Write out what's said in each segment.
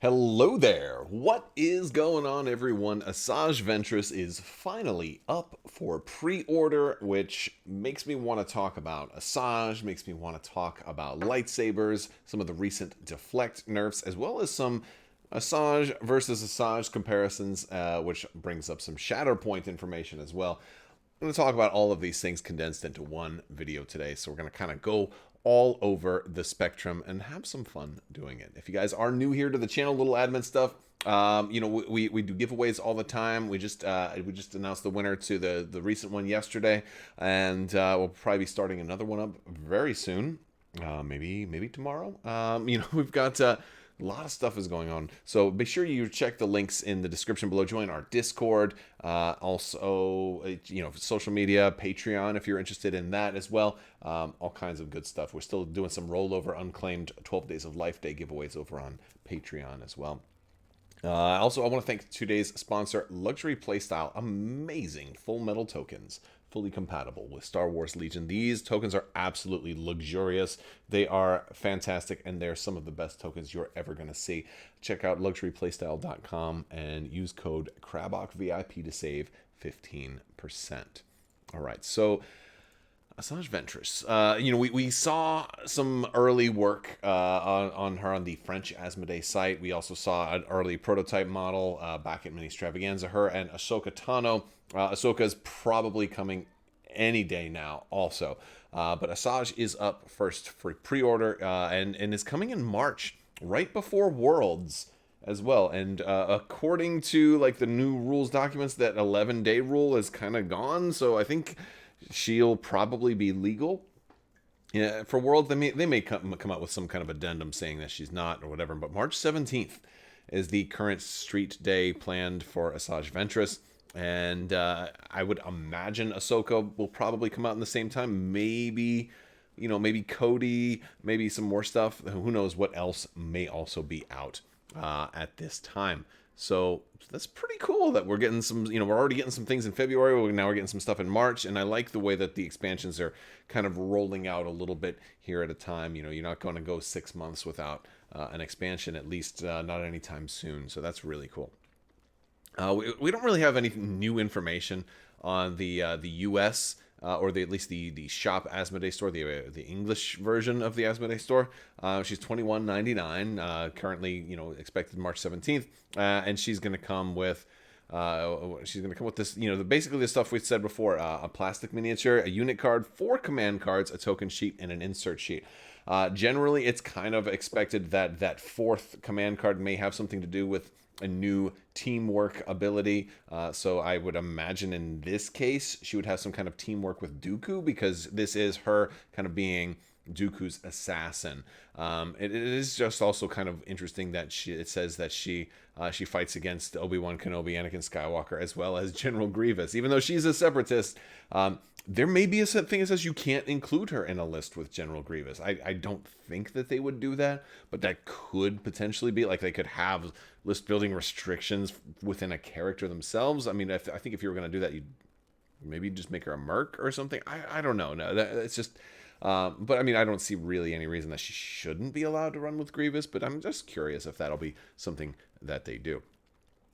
Hello there. What is going on, everyone? Assajj Ventress is finally up for pre-order, which makes me want to talk about Assajj, makes me want to talk about lightsabers, some of the recent Deflect nerfs, as well as some Assajj versus Assajj comparisons, which brings up some Shatterpoint information as well. I'm going to talk about all of these things condensed into one video today. So we're going to kind of go all over the spectrum and have some fun doing it. If you guys are new here to the channel, little admin stuff. We do giveaways all the time. We just announced the winner to the recent one yesterday, and we'll probably be starting another one up very soon. Maybe tomorrow. We've got a lot of stuff is going on. So be sure you check the links in the description below. Join our Discord. Also, social media, Patreon, if you're interested in that as well. All kinds of good stuff. We're still doing some rollover unclaimed 12 Days of Life Day giveaways over on Patreon as well. Also, I want to thank today's sponsor, Luxury Playstyle. Amazing full metal tokens, fully compatible with Star Wars Legion. These tokens are absolutely luxurious. They are fantastic, and they're some of the best tokens you're ever going to see. Check out luxuryplaystyle.com and use code Crabbok VIP to save 15%. All right, so Assajj Ventress. We saw some early work on her on the French Asthma Day site. We also saw an early prototype model back at Mini Extravaganza. Her and Ahsoka Tano. Ahsoka is probably coming any day now also. But Assajj is up first for pre-order and is coming in March, right before Worlds as well. And according to like the new rules documents, that 11-day rule is kind of gone. So I think she'll probably be legal. Yeah, for Worlds, they may come out with some kind of addendum saying that she's not or whatever. But March 17th is the current street day planned for Assajj Ventress. And I would imagine Ahsoka will probably come out in the same time. Maybe Cody, maybe some more stuff. Who knows what else may also be out at this time. So that's pretty cool that we're getting some, we're already getting some things in February. Now we're getting some stuff in March. And I like the way that the expansions are kind of rolling out a little bit here at a time. You're not going to go 6 months without an expansion, at least not anytime soon. So that's really cool. We don't really have any new information on the U.S. Or at least the shop Asthma Day Store, the English version of the Asthma Day Store. She's $21.99, currently expected March 17th, and she's going to come with this, basically the stuff we said before: a plastic miniature, a unit card, 4 command cards, a token sheet, and an insert sheet. Generally, it's kind of expected that that 4th command card may have something to do with a new teamwork ability. So I would imagine in this case, she would have some kind of teamwork with Dooku, because this is her kind of being Dooku's assassin. It is just also kind of interesting that it says that she fights against Obi-Wan Kenobi, Anakin Skywalker, as well as General Grievous. Even though she's a separatist, there may be a thing that says you can't include her in a list with General Grievous. I don't think that they would do that, but that could potentially be, like, they could have list building restrictions within a character themselves. I mean, I think if you were going to do that, you'd maybe just make her a merc or something. I don't know. No, it's just... but I mean, I don't see really any reason that she shouldn't be allowed to run with Grievous, but I'm just curious if that'll be something that they do.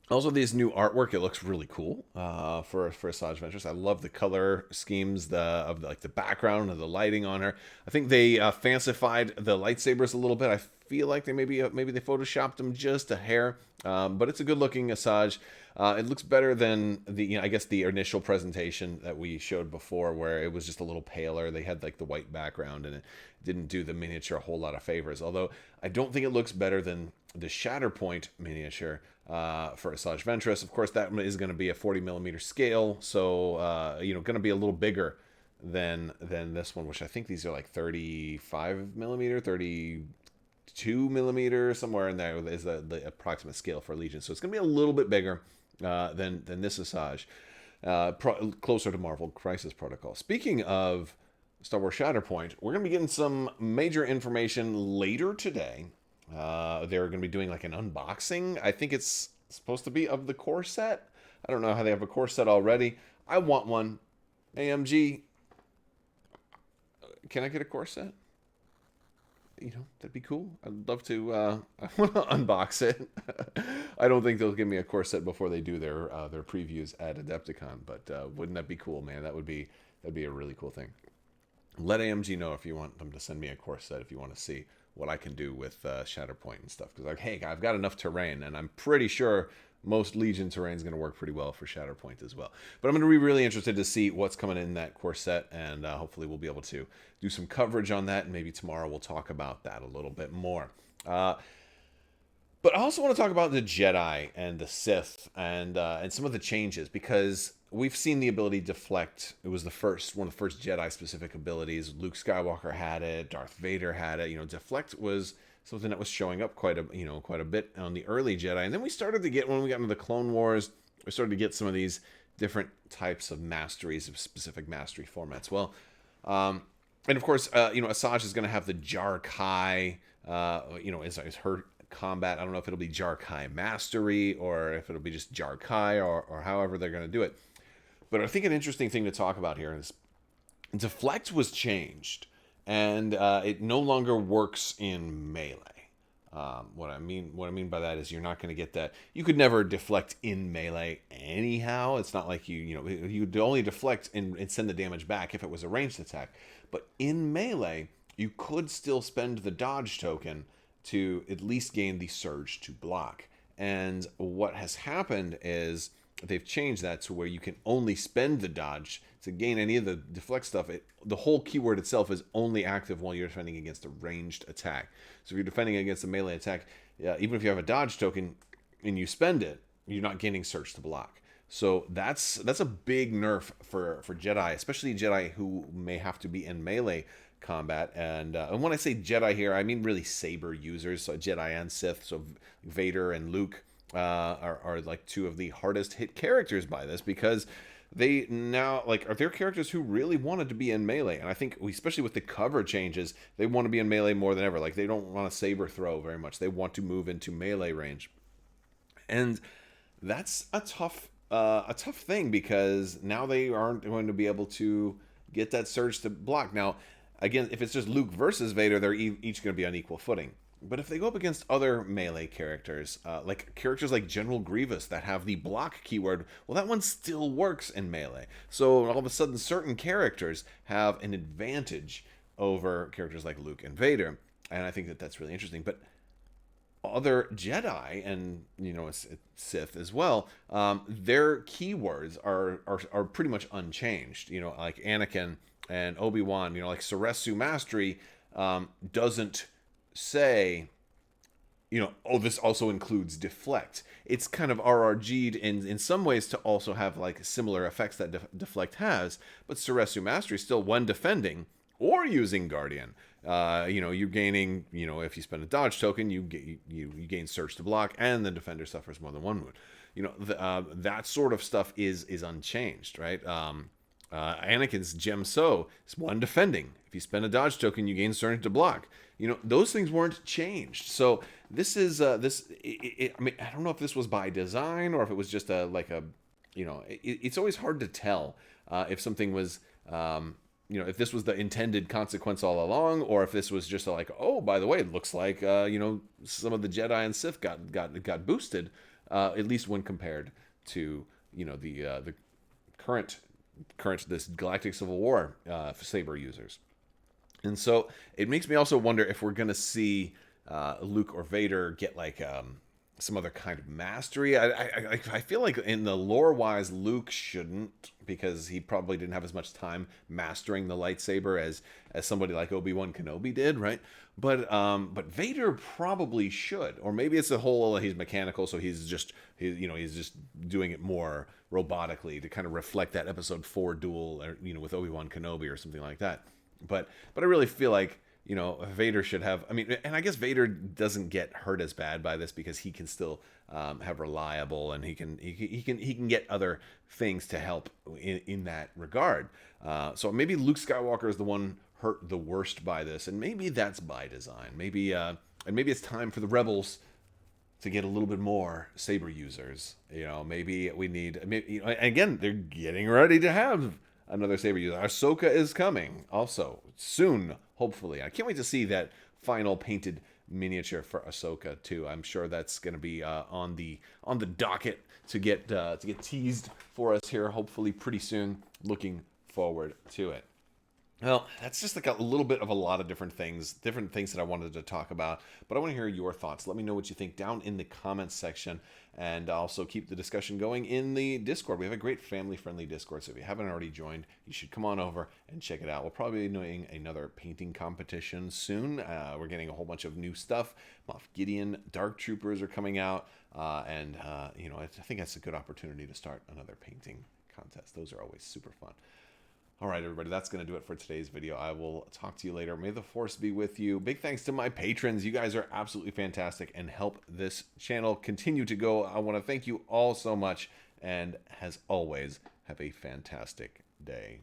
Also, this new artwork, it looks really cool for Assajj Ventress. I love the color schemes, the background and the lighting on her. I think they fancified the lightsabers a little bit. I feel like they maybe they photoshopped them just a hair, but it's a good looking Assajj. It looks better than the I guess the initial presentation that we showed before, where it was just a little paler. They had like the white background, and it didn't do the miniature a whole lot of favors. Although I don't think it looks better than the Shatterpoint miniature for Assajj Ventress. Of course, that is going to be a 40mm scale, so going to be a little bigger than this one, which I think these are like 35mm, 32mm, somewhere in there is the approximate scale for Legion. So it's going to be a little bit bigger than this Assajj, closer to Marvel Crisis Protocol. Speaking of Star Wars Shatterpoint, we're going to be getting some major information later today. They're going to be doing like an unboxing. I think it's supposed to be of the core set. I don't know how they have a core set already. I want one. AMG, can I get a core set? that'd be cool. I'd love to. I want to unbox it. I don't think they'll give me a core set before they do their previews at Adepticon, but wouldn't that be cool, man? That'd be a really cool thing. Let AMG know if you want them to send me a core set, if you want to see what I can do with Shatterpoint and stuff. Because, like, hey, I've got enough terrain, and I'm pretty sure most Legion terrain is going to work pretty well for Shatterpoint as well. But I'm going to be really interested to see what's coming in that core set, and hopefully we'll be able to do some coverage on that, and maybe tomorrow we'll talk about that a little bit more. But I also want to talk about the Jedi and the Sith and some of the changes, because we've seen the ability Deflect. It was one of the first Jedi specific abilities. Luke Skywalker had it. Darth Vader had it. Deflect was something that was showing up quite a bit on the early Jedi, and then we started to get, when we got into the Clone Wars, we started to get some of these different types of masteries, of specific mastery formats. Well, and of course, Assajj is going to have the Jar Kai. Is her combat. I don't know if it'll be Jar Kai Mastery or if it'll be just Jar Kai or however they're going to do it. But I think an interesting thing to talk about here is Deflect was changed, and it no longer works in melee. What I mean by that is you're not going to get that. You could never deflect in melee anyhow. It's not like you'd only deflect and send the damage back if it was a ranged attack. But in melee, you could still spend the dodge token to at least gain the surge to block. And what has happened is they've changed that to where you can only spend the dodge to gain any of the deflect stuff. The whole keyword itself is only active while you're defending against a ranged attack. So if you're defending against a melee attack, even if you have a dodge token and you spend it, you're not gaining surge to block. So that's a big nerf for Jedi, especially Jedi who may have to be in melee combat. And when I say Jedi here, I mean really saber users, so Jedi and Sith. So Vader and Luke are like two of the hardest hit characters by this, because they now are there characters who really wanted to be in melee, and I think especially with the cover changes, they want to be in melee more than ever. Like, they don't want to saber throw very much. They want to move into melee range, and that's a tough thing, because now they aren't going to be able to get that surge to block. Now, again, if it's just Luke versus Vader, they're each going to be on equal footing. But if they go up against other melee characters, like characters like General Grievous that have the block keyword, well, that one still works in melee. So all of a sudden, certain characters have an advantage over characters like Luke and Vader. And I think that that's really interesting. But other Jedi and Sith as well, their keywords are pretty much unchanged. Like Anakin and Obi-Wan, like Soresu Mastery doesn't say, this also includes Deflect. It's kind of RRG'd in some ways to also have like similar effects that Deflect has, but Soresu Mastery still, when defending or using Guardian, you're gaining, if you spend a dodge token, you gain Surge to block, and the defender suffers more than one wound. That sort of stuff is unchanged, right? Anakin's Gem So is one defending. If you spend a dodge token, you gain Surge to block. Those things weren't changed. So this is I don't know if this was by design or if it was just it's always hard to tell if something was, if this was the intended consequence all along, or if this was just like, oh, by the way, it looks like some of the Jedi and Sith got boosted, at least when compared to the current this Galactic Civil War saber users. And so it makes me also wonder if we're going to see Luke or Vader get some other kind of mastery. I feel like in the lore-wise, Luke shouldn't, because he probably didn't have as much time mastering the lightsaber as somebody like Obi-Wan Kenobi did, right? But Vader probably should, or maybe it's the whole he's mechanical, so he's just doing it more robotically to kind of reflect that Episode 4 duel, or, with Obi-Wan Kenobi or something like that. But I really feel like Vader should have. And I guess Vader doesn't get hurt as bad by this because he can still have reliable, and he can get other things to help in that regard. So maybe Luke Skywalker is the one hurt the worst by this, and maybe that's by design. Maybe it's time for the Rebels to get a little bit more saber users. Maybe we need. Again, they're getting ready to have another saber user. Ahsoka is coming also soon, hopefully. I can't wait to see that final painted miniature for Ahsoka too. I'm sure that's going to be on the docket to get teased for us here, hopefully pretty soon. Looking forward to it. Well, that's just like a little bit of a lot of different things that I wanted to talk about. But I want to hear your thoughts. Let me know what you think down in the comments section, and also keep the discussion going in the Discord. We have a great family-friendly Discord, so if you haven't already joined, you should come on over and check it out. We'll probably be doing another painting competition soon. We're getting a whole bunch of new stuff. Moff Gideon, Dark Troopers are coming out, and you know, I think that's a good opportunity to start another painting contest. Those are always super fun. All right, everybody, that's going to do it for today's video. I will talk to you later. May the force be with you. Big thanks to my patrons. You guys are absolutely fantastic and help this channel continue to go. I want to thank you all so much. And as always, have a fantastic day.